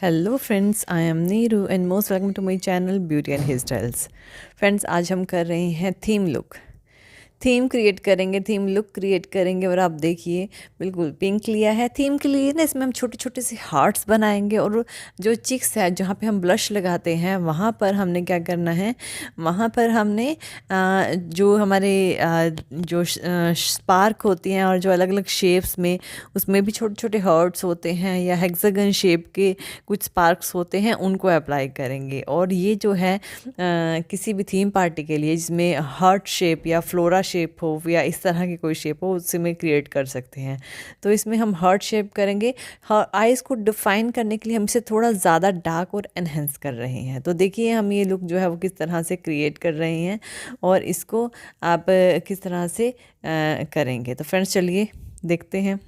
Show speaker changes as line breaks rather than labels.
Hello friends, I am Neeru and most welcome to my channel beauty and hair styles. Friends, आज हम कर रहे हैं थीम लुक। थीम क्रिएट करेंगे, theme look create करेंगे। और आप देखिए, बिल्कुल पिंक लिया है थीम के लिए ना। इसमें हम छोटे छोटे से हार्ट्स बनाएंगे और जो चिक्स है, जहाँ पे हम ब्लश लगाते हैं, वहाँ पर हमने क्या करना है, वहाँ पर हमने जो हमारे जो स्पार्क होती हैं और जो अलग अलग शेप्स में, उसमें भी छोटे छोटे हार्ट्स होते हैं या हेक्सागन शेप के कुछ स्पार्क्स होते हैं, उनको अप्लाई करेंगे। और ये जो है किसी भी थीम पार्टी के लिए जिसमें हार्ट शेप या फ्लोरा शेप हो या इस तरह की कोई शेप हो, उससे में क्रिएट कर सकते हैं। तो इसमें हम हार्ट शेप करेंगे। आइज़ को डिफाइन करने के लिए हम इसे थोड़ा ज़्यादा डार्क और एनहेंस कर रहे हैं। तो देखिए हम ये लुक जो है वो किस तरह से क्रिएट कर रहे हैं और इसको आप किस तरह से करेंगे। तो फ्रेंड्स, चलिए देखते हैं।